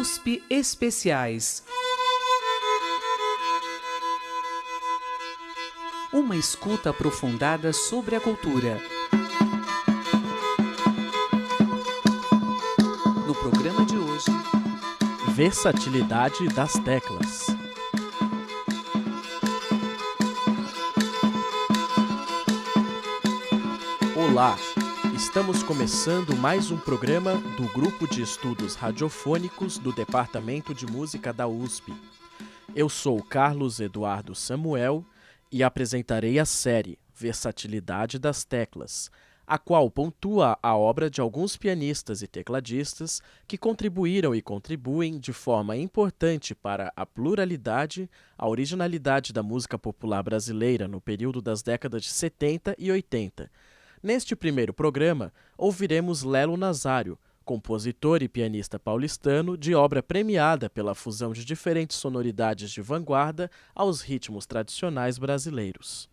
USP Especiais. Uma escuta aprofundada sobre a cultura. No programa de hoje, versatilidade das teclas. Olá, estamos começando mais um programa do Grupo de Estudos Radiofônicos do Departamento de Música da USP. Eu sou Carlos Eduardo Samuel e apresentarei a série Versatilidade das Teclas, a qual pontua a obra de alguns pianistas e tecladistas que contribuíram e contribuem de forma importante para a pluralidade, a originalidade da música popular brasileira no período das décadas de 70 e 80. Neste primeiro programa, ouviremos Lelo Nazário, compositor e pianista paulistano de obra premiada pela fusão de diferentes sonoridades de vanguarda aos ritmos tradicionais brasileiros.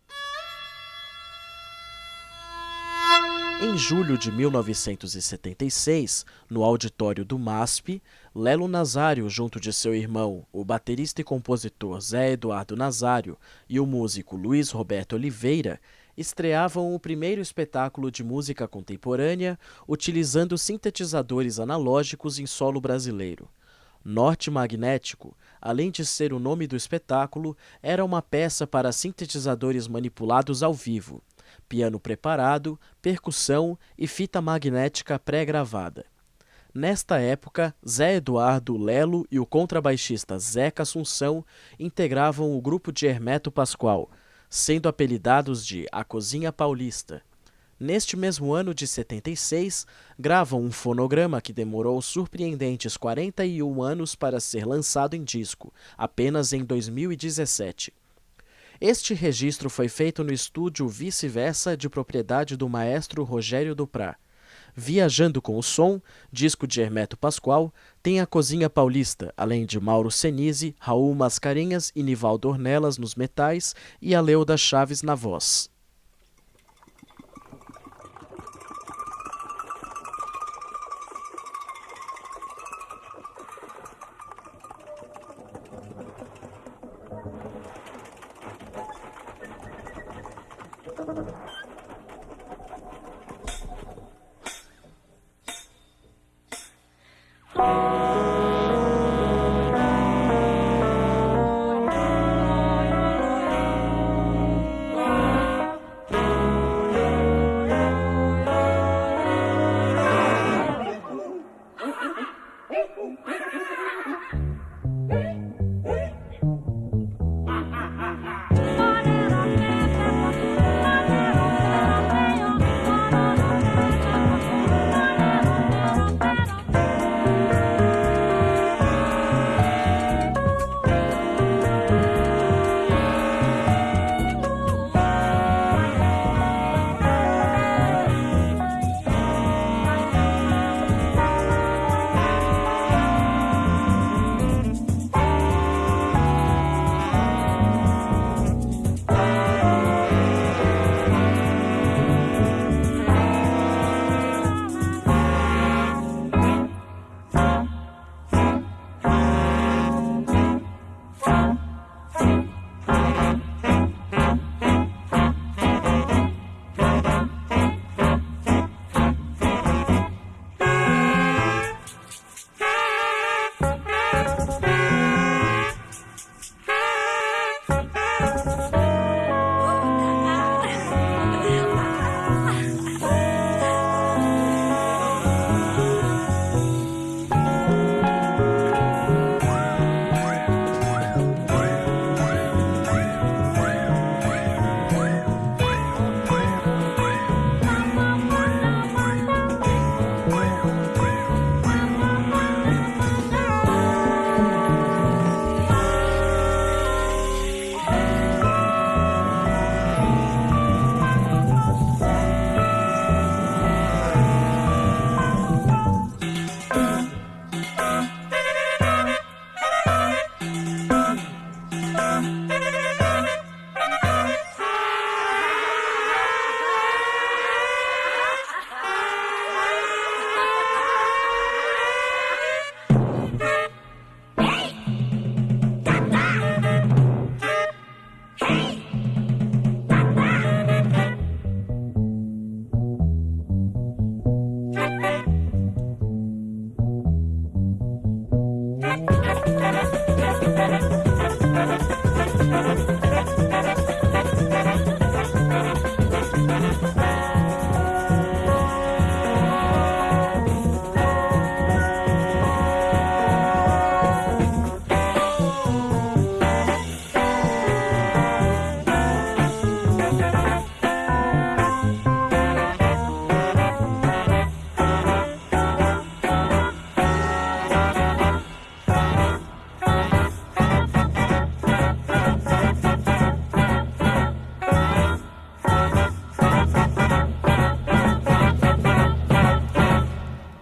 Em julho de 1976, no auditório do MASP, Lelo Nazário, junto de seu irmão, o baterista e compositor Zé Eduardo Nazário, e o músico Luiz Roberto Oliveira, estreavam o primeiro espetáculo de música contemporânea utilizando sintetizadores analógicos em solo brasileiro. Norte Magnético, além de ser o nome do espetáculo, era uma peça para sintetizadores manipulados ao vivo, piano preparado, percussão e fita magnética pré-gravada. Nesta época, Zé Eduardo, Lelo e o contrabaixista Zeca Assunção integravam o grupo de Hermeto Pascoal, sendo apelidados de A Cozinha Paulista. Neste mesmo ano de 76, gravam um fonograma que demorou surpreendentes 41 anos para ser lançado em disco, apenas em 2017. Este registro foi feito no estúdio Vice-Versa, de propriedade do maestro Rogério Duprá. Viajando com o Som, disco de Hermeto Pascoal, tem A Cozinha Paulista, além de Mauro Senise, Raul Mascarenhas e Nivaldo Ornelas nos metais e Aleuda Chaves na voz.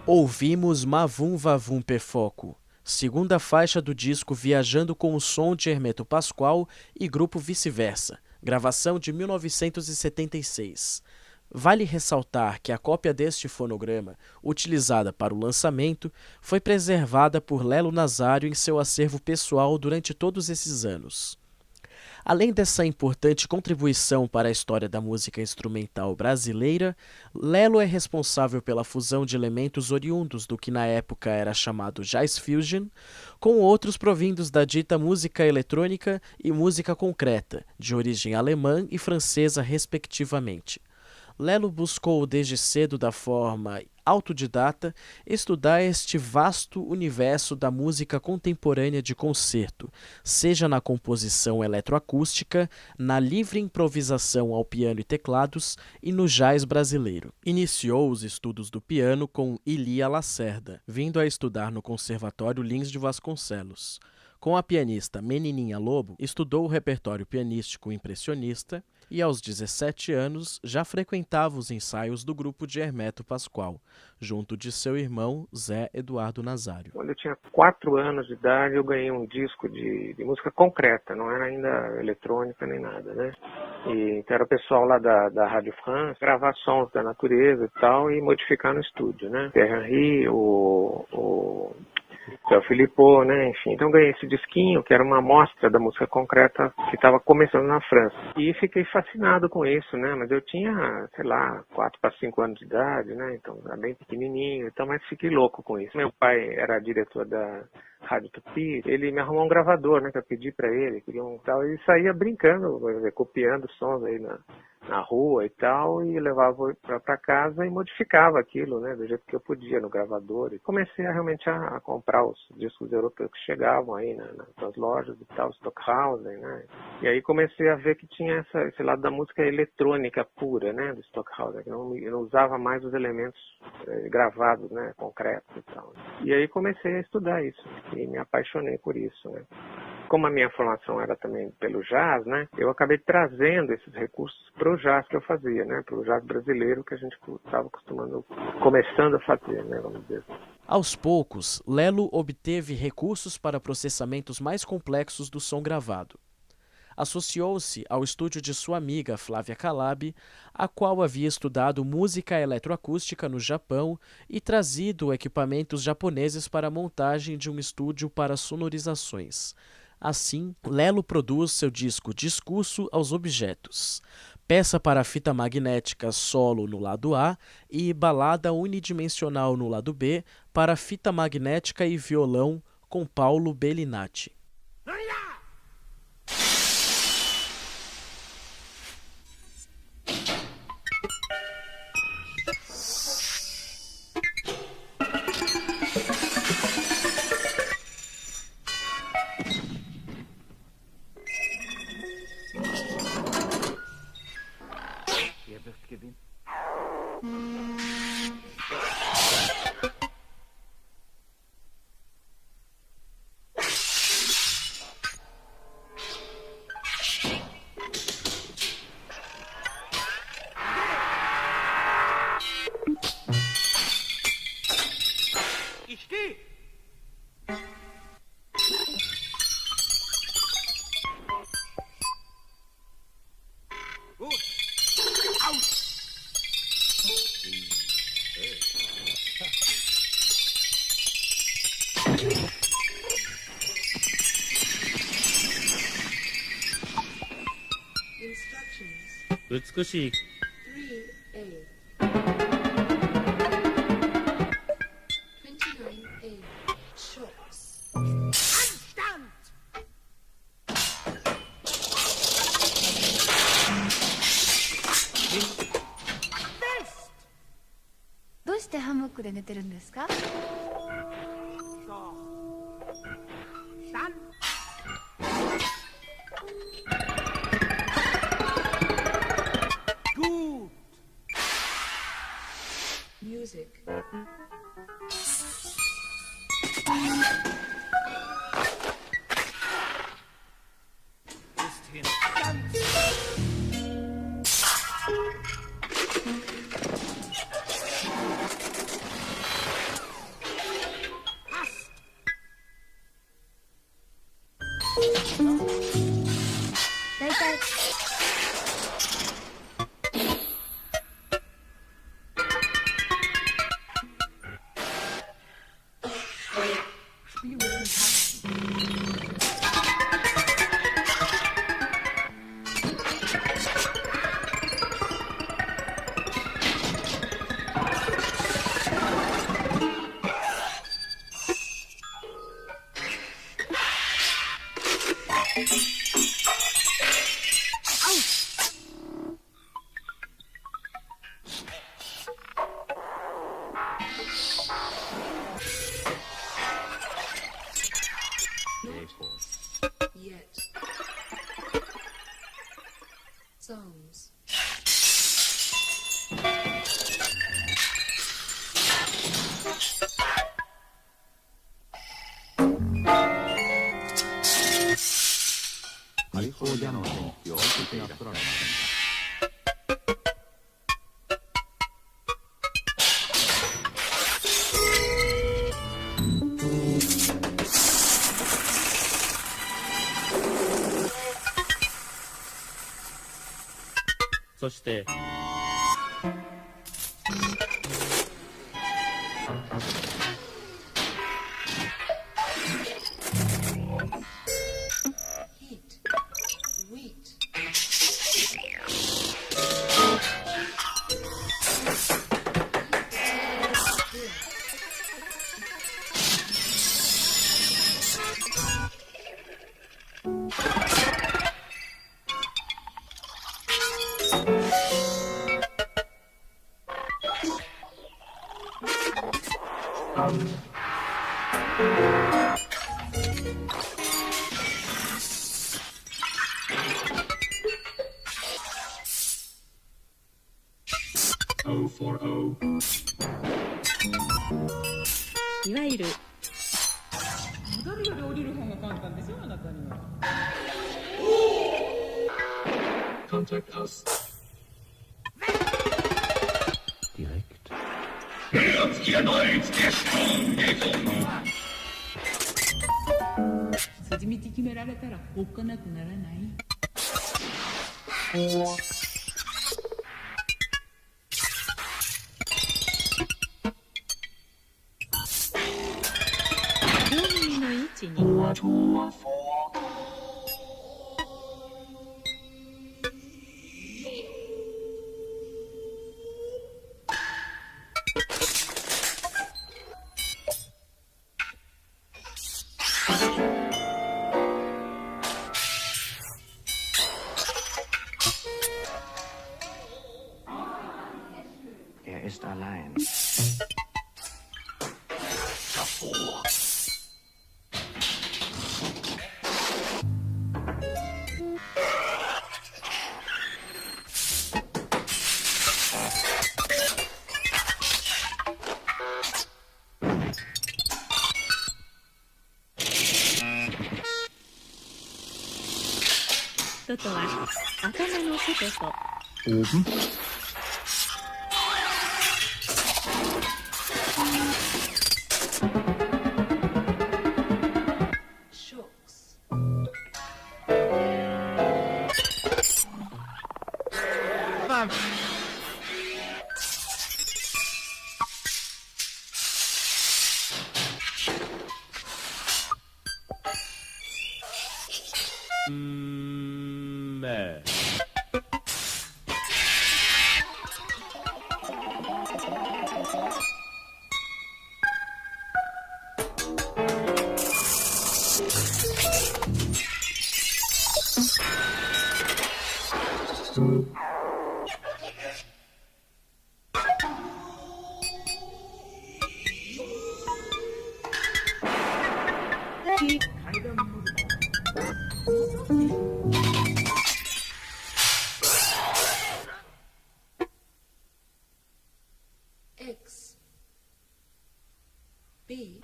Ouvimos Mavum Vavum Pefoco, segunda faixa do disco Viajando com o Som de Hermeto Pascoal e Grupo Vice-Versa, gravação de 1976. Vale ressaltar que a cópia deste fonograma, utilizada para o lançamento, foi preservada por Lelo Nazário em seu acervo pessoal durante todos esses anos. Além dessa importante contribuição para a história da música instrumental brasileira, Lelo é responsável pela fusão de elementos oriundos do que na época era chamado Jazz Fusion, com outros provindos da dita música eletrônica e música concreta, de origem alemã e francesa respectivamente. Lelo buscou desde cedo, da forma autodidata, estudar este vasto universo da música contemporânea de concerto, seja na composição eletroacústica, na livre improvisação ao piano e teclados e no jazz brasileiro. Iniciou os estudos do piano com Ilia Lacerda, vindo a estudar no Conservatório Lins de Vasconcelos. Com a pianista Menininha Lobo, estudou o repertório pianístico impressionista e, aos 17 anos, já frequentava os ensaios do grupo de Hermeto Pascoal, junto de seu irmão Zé Eduardo Nazário. Quando eu tinha 4 anos de idade, eu ganhei um disco de música concreta, não era ainda eletrônica nem nada, né? E então era o pessoal lá da Rádio France, gravar sons da natureza e tal, e modificar no estúdio, né? Pierre Henry, o Filippo, né, enfim. Então ganhei esse disquinho, que era uma amostra da música concreta que estava começando na França. E fiquei fascinado com isso, né, mas eu tinha, sei lá, 4 para 5 anos de idade, né, então era bem pequenininho, então, mas fiquei louco com isso. Meu pai era diretor da Rádio Tupi, ele me arrumou um gravador, né, que eu pedi para ele, queria um tal, e saía brincando, copiando sons aí na rua e tal, e levava para casa e modificava aquilo, né, do jeito que eu podia no gravador. E comecei realmente a comprar os discos europeus que chegavam aí nas lojas e tal, Stockhausen, né. E aí comecei a ver que tinha esse lado da música eletrônica pura, né, do Stockhausen, que eu não usava mais os elementos gravados, né, concretos e tal. E aí comecei a estudar isso e me apaixonei por isso, né. Como a minha formação era também pelo jazz, né, eu acabei trazendo esses recursos para o jazz que eu fazia, né, para o jazz brasileiro que a gente estava começando a fazer, né, vamos dizer. Aos poucos, Lelo obteve recursos para processamentos mais complexos do som gravado. Associou-se ao estúdio de sua amiga Flávia Calabi, a qual havia estudado música eletroacústica no Japão e trazido equipamentos japoneses para a montagem de um estúdio para sonorizações. Assim, Lelo produz seu disco Discurso aos Objetos, peça para fita magnética solo no lado A e balada unidimensional no lado B para fita magnética e violão com Paulo Bellinati. 美しい 3A 29A Shocks どうしてハンモックで寝てるんですか？Musicだいたいyet songsそしてheat wheatいわゆる戻るより降りる方が簡単ですよ、あなたには。筋道決められたらおっかなくならない。両耳の位置にist allein.「と」とは頭の外と oben shocks め X B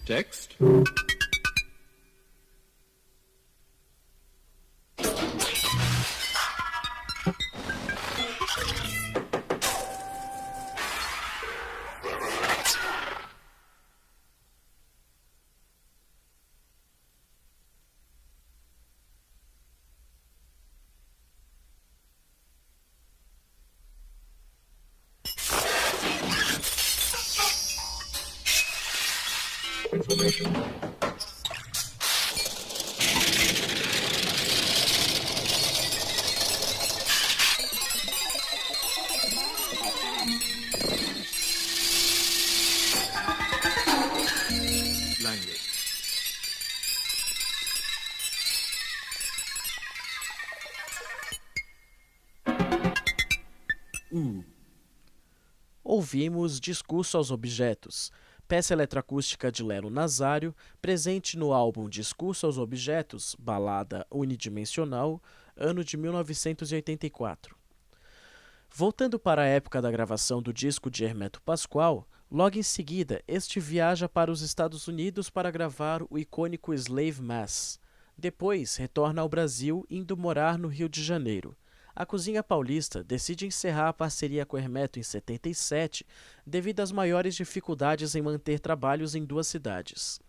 Text. Information. Language. Ouvimos Discurso aos Objetos, peça eletroacústica de Lelo Nazário, presente no álbum Discurso aos Objetos, balada unidimensional, ano de 1984. Voltando para a época da gravação do disco de Hermeto Pascoal, logo em seguida este viaja para os Estados Unidos para gravar o icônico Slave Mass. Depois retorna ao Brasil, indo morar no Rio de Janeiro. A Cozinha Paulista decide encerrar a parceria com Hermeto em 77 devido às maiores dificuldades em manter trabalhos em duas cidades.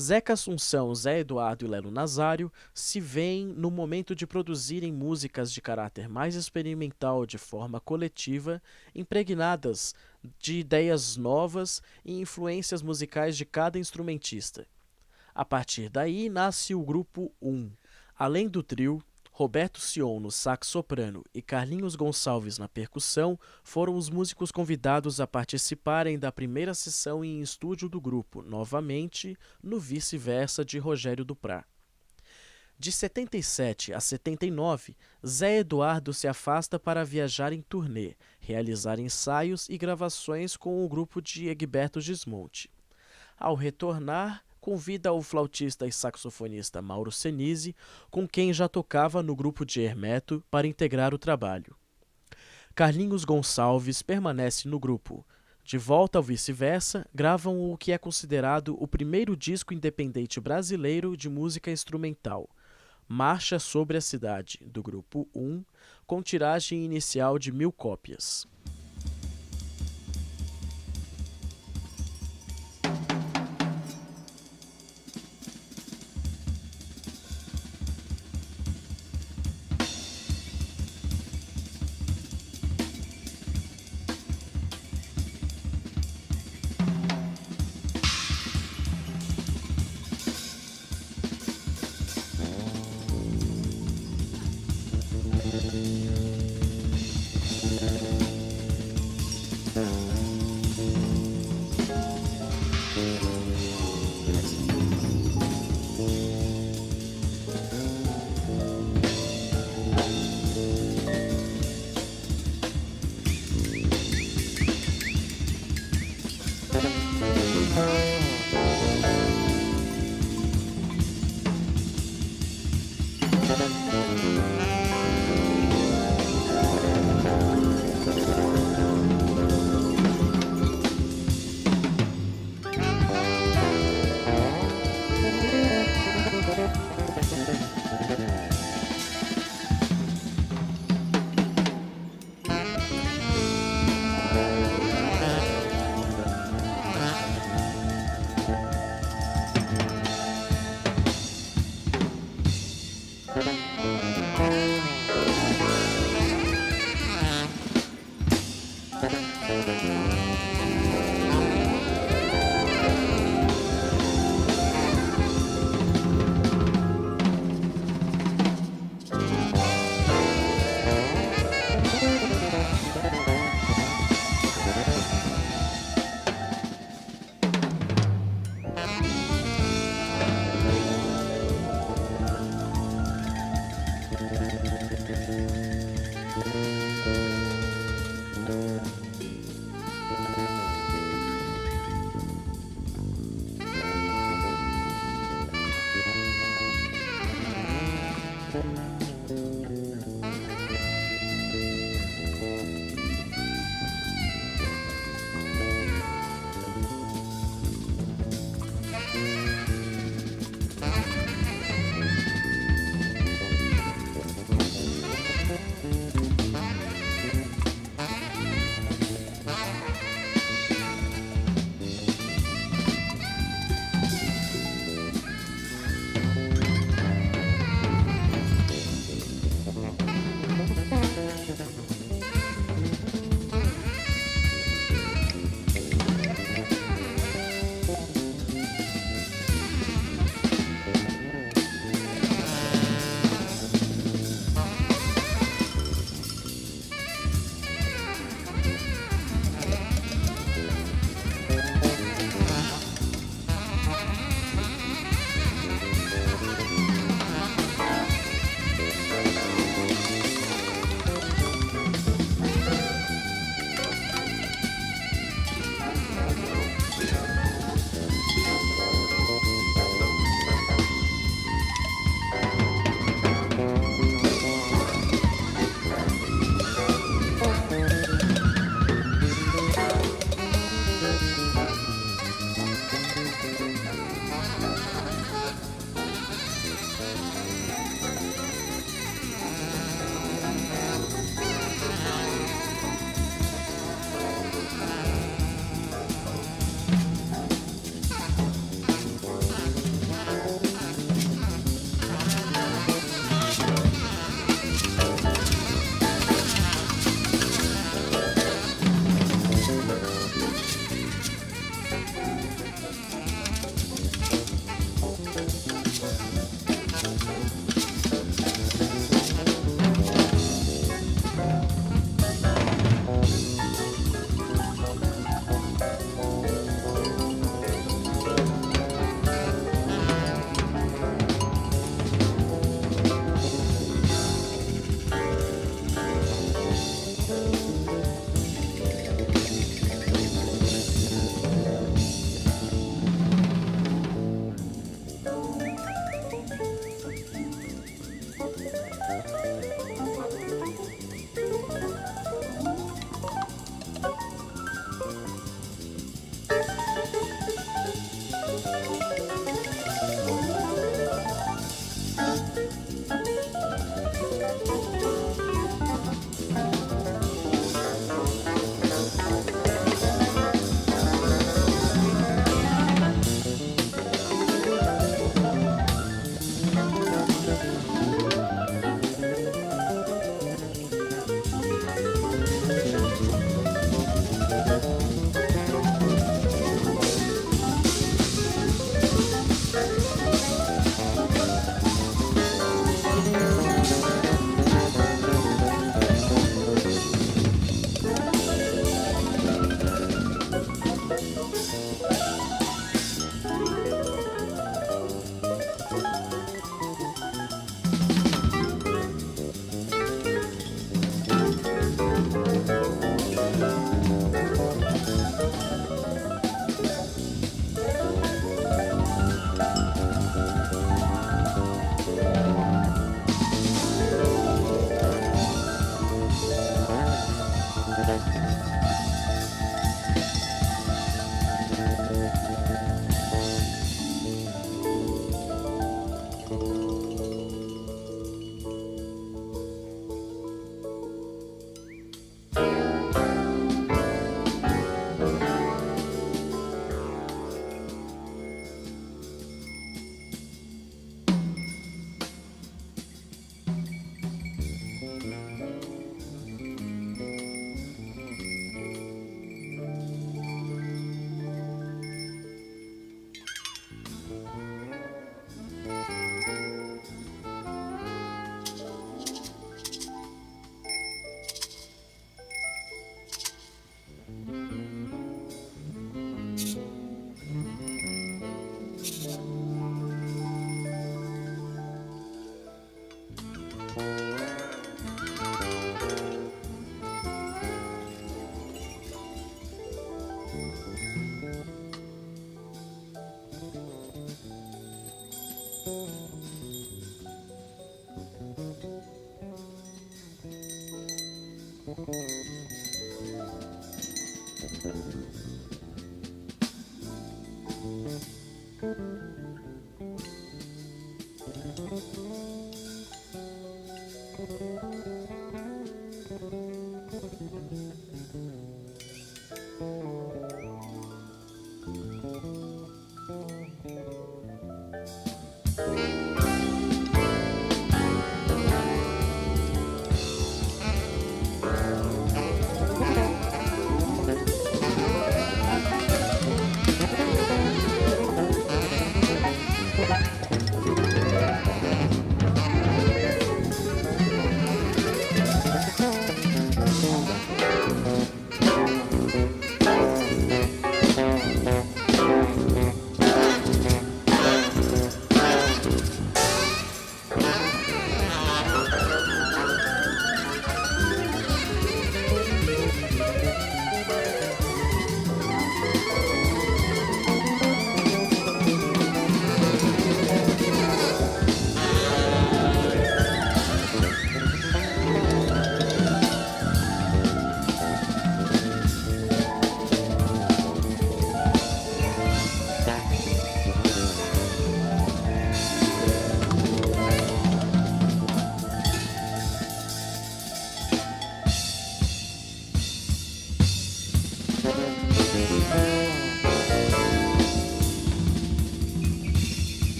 Zeca Assunção, Zé Eduardo e Lelo Nazário se veem no momento de produzirem músicas de caráter mais experimental de forma coletiva, impregnadas de ideias novas e influências musicais de cada instrumentista. A partir daí nasce o Grupo 1. Além do trio, Roberto Sion no sax soprano e Carlinhos Gonçalves na percussão foram os músicos convidados a participarem da primeira sessão em estúdio do grupo, novamente no Vice-Versa de Rogério Duprat. De 77 a 79, Zé Eduardo se afasta para viajar em turnê, realizar ensaios e gravações com o grupo de Egberto Gismonti. Ao retornar, convida o flautista e saxofonista Mauro Senise, com quem já tocava no grupo de Hermeto, para integrar o trabalho. Carlinhos Gonçalves permanece no grupo. De volta ao Vice-Versa, gravam o que é considerado o primeiro disco independente brasileiro de música instrumental, Marcha sobre a Cidade, do Grupo 1, com tiragem inicial de 1000 cópias.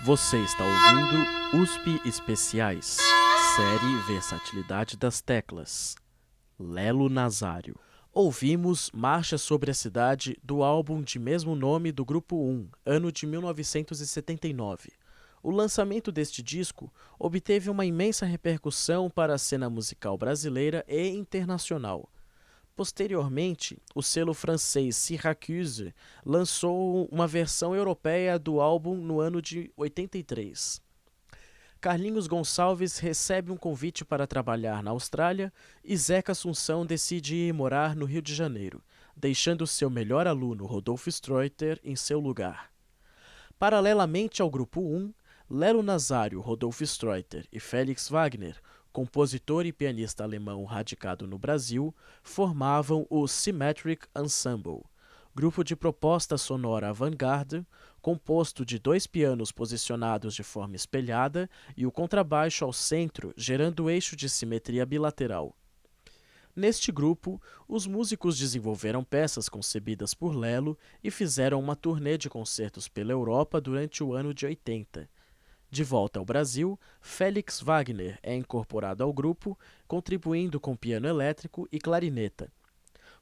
Você está ouvindo USP Especiais, série Versatilidade das Teclas, Lelo Nazário. Ouvimos Marcha sobre a Cidade do álbum de mesmo nome do Grupo 1, ano de 1979. O lançamento deste disco obteve uma imensa repercussão para a cena musical brasileira e internacional. Posteriormente, o selo francês Syracuse lançou uma versão europeia do álbum no ano de 83. Carlinhos Gonçalves recebe um convite para trabalhar na Austrália e Zeca Assunção decide ir morar no Rio de Janeiro, deixando seu melhor aluno Rodolfo Streuter em seu lugar. Paralelamente ao Grupo 1, Lelo Nazário, Rodolfo Streuter e Felix Wagner, compositor e pianista alemão radicado no Brasil, formavam o Symmetric Ensemble, grupo de proposta sonora avant-garde, composto de 2 pianos posicionados de forma espelhada e o contrabaixo ao centro, gerando eixo de simetria bilateral. Neste grupo, os músicos desenvolveram peças concebidas por Lelo e fizeram uma turnê de concertos pela Europa durante o ano de 80. De volta ao Brasil, Felix Wagner é incorporado ao grupo, contribuindo com piano elétrico e clarineta.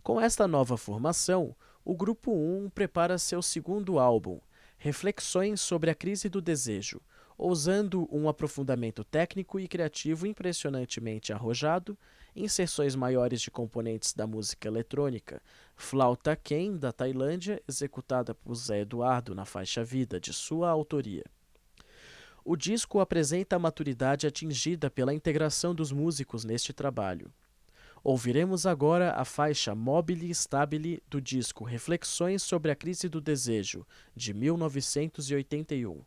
Com esta nova formação, o Grupo 1 prepara seu segundo álbum, Reflexões sobre a Crise do Desejo, ousando um aprofundamento técnico e criativo impressionantemente arrojado, inserções maiores de componentes da música eletrônica, flauta Ken, da Tailândia, executada por Zé Eduardo na faixa Vida, de sua autoria. O disco apresenta a maturidade atingida pela integração dos músicos neste trabalho. Ouviremos agora a faixa Mobile Stabile do disco Reflexões sobre a Crise do Desejo, de 1981.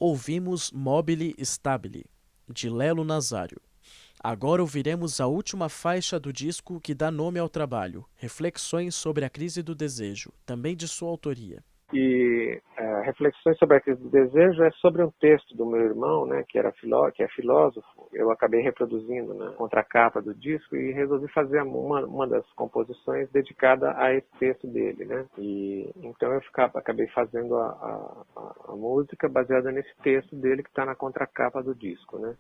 Ouvimos Mobile Stabile, de Lelo Nazário. Agora ouviremos a última faixa do disco que dá nome ao trabalho, Reflexões sobre a Crise do Desejo, também de sua autoria. E Reflexões sobre a Crise do Desejo é sobre um texto do meu irmão, né, que é filósofo. Eu acabei reproduzindo na contracapa do disco e resolvi fazer uma das composições dedicada a esse texto dele, né? E então eu acabei fazendo a música baseada nesse texto dele que está na contracapa do disco, né?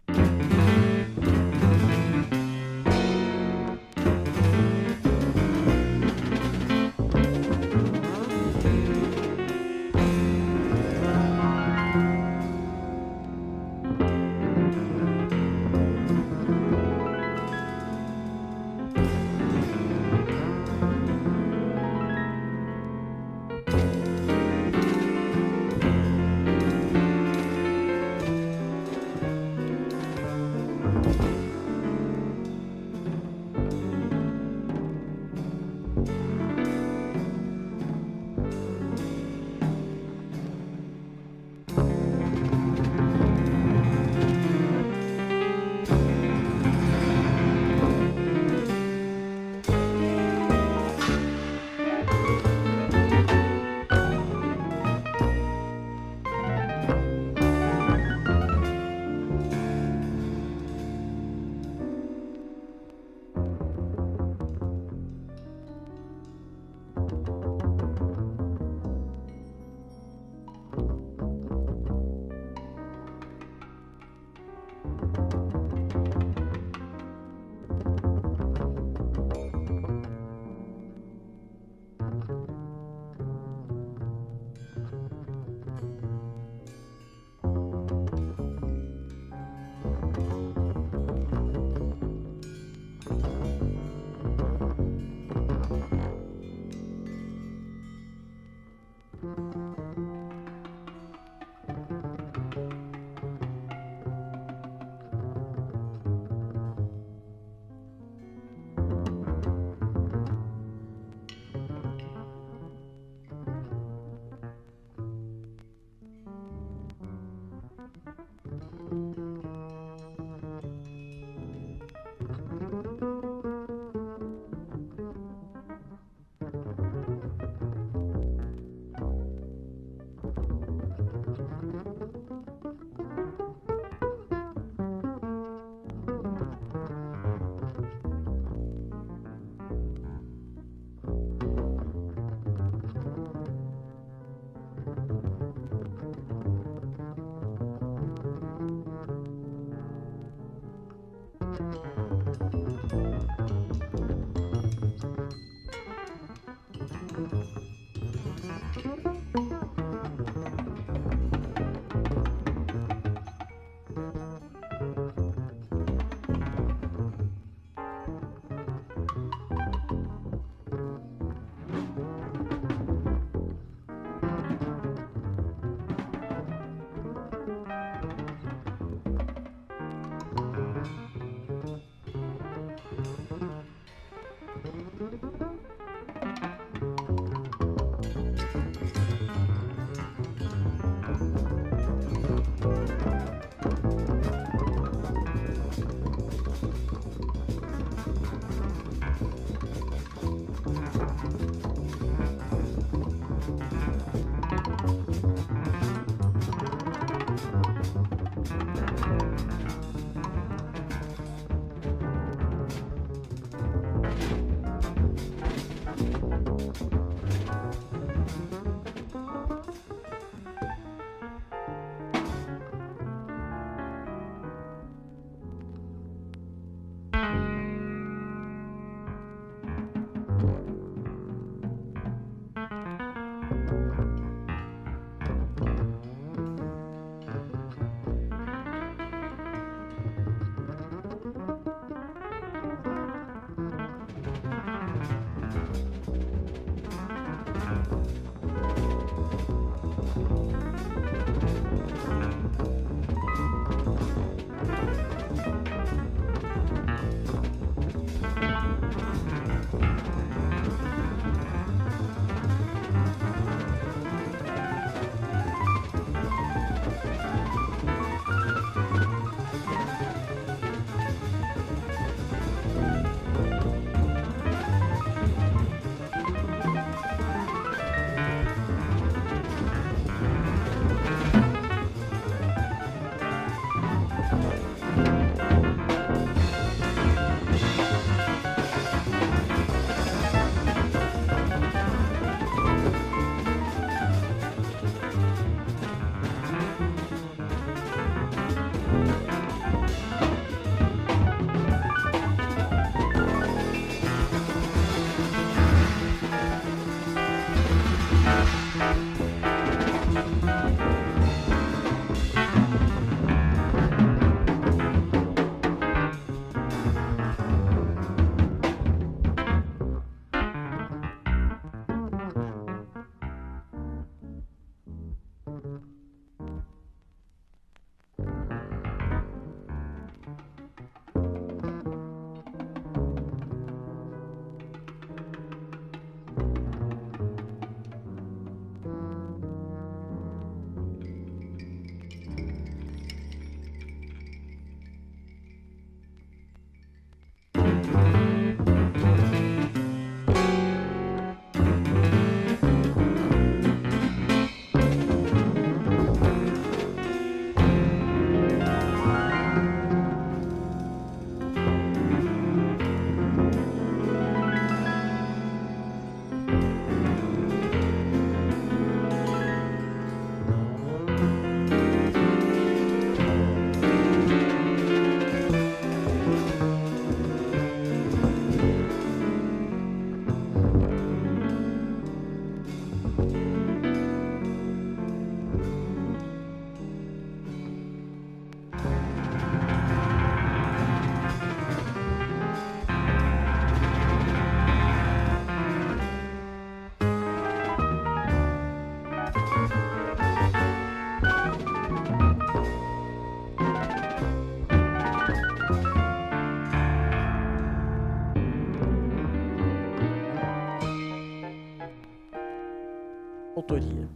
Autoria.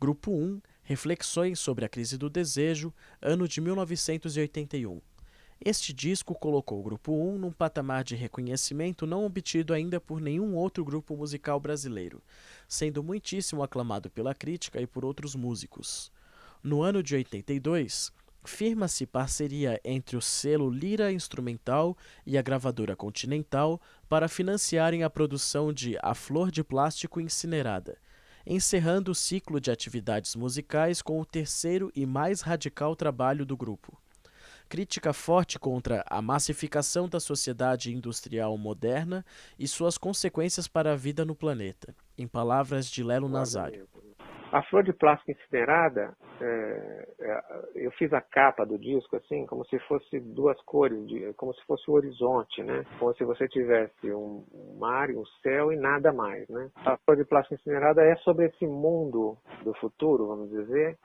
Grupo 1, Reflexões sobre a Crise do Desejo, ano de 1981. Este disco colocou o Grupo 1 num patamar de reconhecimento não obtido ainda por nenhum outro grupo musical brasileiro, sendo muitíssimo aclamado pela crítica e por outros músicos. No ano de 82, firma-se parceria entre o selo Lira Instrumental e a gravadora Continental para financiarem a produção de A Flor de Plástico Incinerada, encerrando o ciclo de atividades musicais com o terceiro e mais radical trabalho do grupo. crítica forte contra a massificação da sociedade industrial moderna e suas consequências para a vida no planeta, em palavras de Lelo Nazário. A flor de plástico incinerada, eu fiz a capa do disco assim, como se fosse duas cores, como se fosse o horizonte, né? Como se você tivesse um mar e um céu e nada mais, né? A flor de plástico incinerada é sobre esse mundo do futuro, vamos dizer,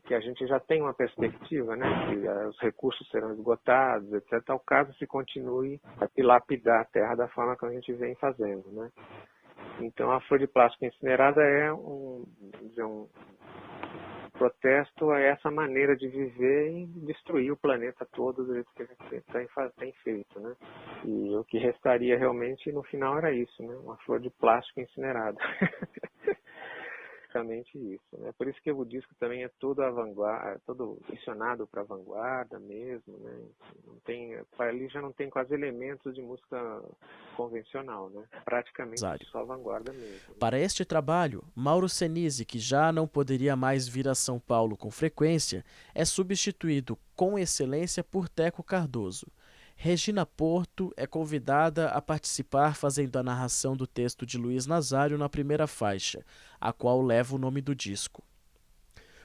que a gente já tem uma perspectiva, né? Que os recursos serão esgotados, etc. Ao caso se continue a dilapidar a terra da forma que a gente vem fazendo, né? Então, a flor de plástico incinerada é um protesto a essa maneira de viver e destruir o planeta todo do jeito que a gente tem feito, né? E o que restaria realmente no final era isso, né? Uma flor de plástico incinerada. Basicamente isso, né? Por isso que o disco também é todo vanguarda, todo direcionado para a vanguarda mesmo, né? Não tem, ali já não tem quase elementos de música convencional, né? Praticamente só vanguarda mesmo. Né? Para este trabalho, Mauro Senise, que já não poderia mais vir a São Paulo com frequência, é substituído com excelência por Teco Cardoso. Regina Porto é convidada a participar fazendo a narração do texto de Luiz Nazário na primeira faixa, a qual leva o nome do disco.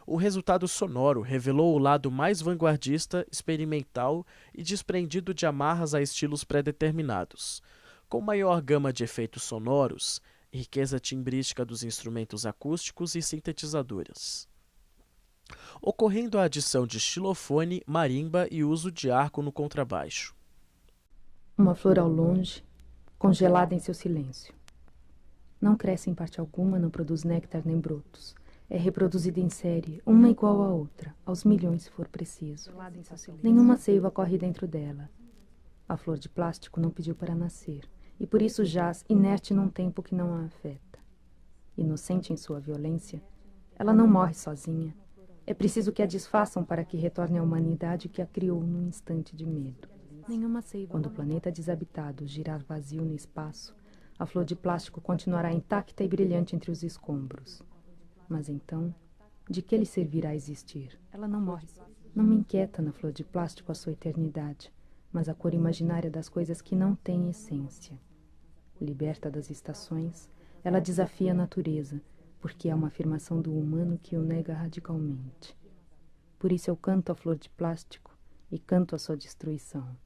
O resultado sonoro revelou o lado mais vanguardista, experimental e desprendido de amarras a estilos pré-determinados. Com maior gama de efeitos sonoros, riqueza timbrística dos instrumentos acústicos e sintetizadoras. Ocorrendo a adição de xilofone, marimba e uso de arco no contrabaixo. Uma flor ao longe, congelada em seu silêncio. Não cresce em parte alguma, não produz néctar nem brotos. É reproduzida em série, uma igual à outra, aos milhões se for preciso. Nenhuma seiva corre dentro dela. A flor de plástico não pediu para nascer, e por isso jaz inerte num tempo que não a afeta. Inocente em sua violência, ela não morre sozinha. É preciso que a desfaçam para que retorne à humanidade que a criou num instante de medo. Quando o planeta desabitado girar vazio no espaço, a flor de plástico continuará intacta e brilhante entre os escombros. Mas então, de que lhe servirá existir? Ela não morre. Não me inquieta na flor de plástico a sua eternidade, mas a cor imaginária das coisas que não têm essência. Liberta das estações, ela desafia a natureza, porque é uma afirmação do humano que o nega radicalmente. Por isso eu canto a flor de plástico e canto a sua destruição.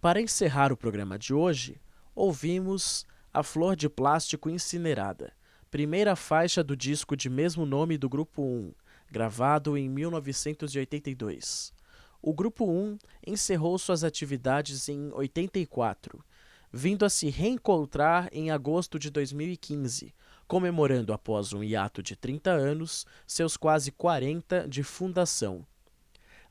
Para encerrar o programa de hoje, ouvimos A Flor de Plástico Incinerada, primeira faixa do disco de mesmo nome do Grupo 1, gravado em 1982. O Grupo 1 encerrou suas atividades em 84, vindo a se reencontrar em agosto de 2015, comemorando após um hiato de 30 anos, seus quase 40 de fundação.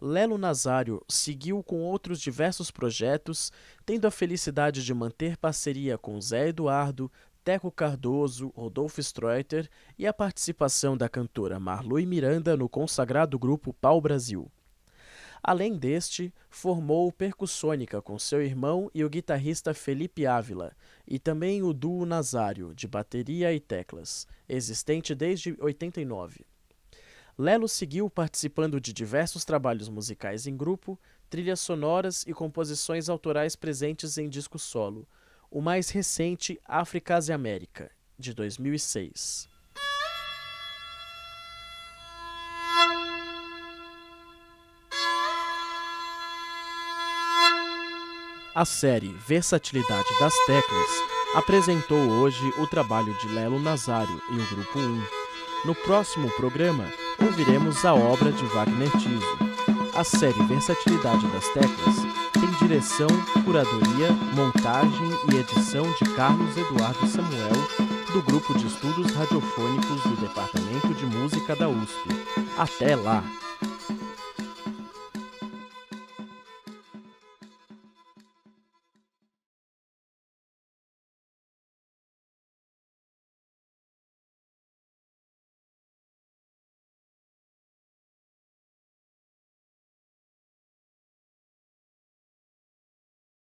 Lelo Nazário seguiu com outros diversos projetos, tendo a felicidade de manter parceria com Zé Eduardo, Teco Cardoso, Rodolfo Streuter e a participação da cantora Marlui Miranda no consagrado grupo Pau Brasil. Além deste, formou Percussônica com seu irmão e o guitarrista Felipe Ávila, e também o duo Nazário, de bateria e teclas, existente desde 89. Lelo seguiu participando de diversos trabalhos musicais em grupo, trilhas sonoras e composições autorais presentes em disco solo, o mais recente África e América, de 2006. A série Versatilidade das Teclas apresentou hoje o trabalho de Lelo Nazário e o Grupo 1. No próximo programa, ouviremos a obra de Wagner Tiso. A série Versatilidade das Teclas tem direção, curadoria, montagem e edição de Carlos Eduardo Samuel, do Grupo de Estudos Radiofônicos do Departamento de Música da USP. Até lá!